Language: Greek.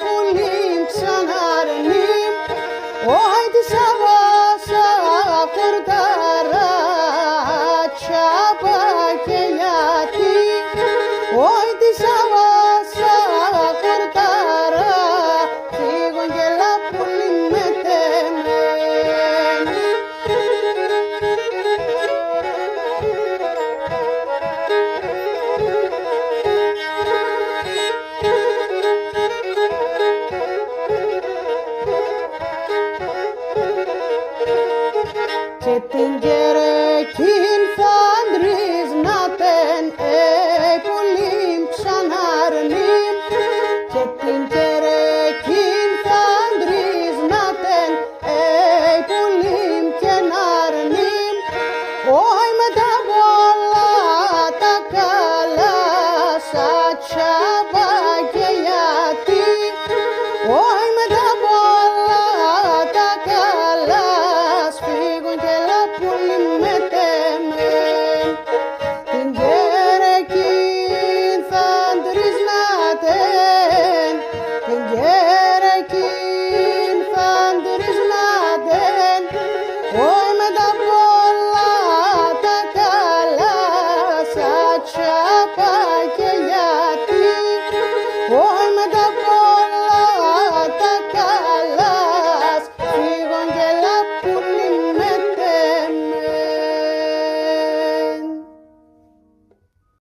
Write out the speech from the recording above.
πουλίμ ξαναρνίμ, όι της αβάσα κορτάρα, τσάπα και γιατί, όι της αβάσα κορτάρα, φύγον και λαπούλι με τεμέν. Και την κερεκήν φαντρίζ να τεν πουλίμ ξαναρνίμ, και την κερεκήν φαντρίζ να τεν πουλίμ και ναρνίμ, όι με τα πολλά τα καλά σαν τσάπα και γιατί, όι με τα πολλά τα καλά σφίγγουν και λαπούλι με τεμέν. Την κερεκήν φαντρίζ να τεν, την κερεκήν φαντρίζ να τεν,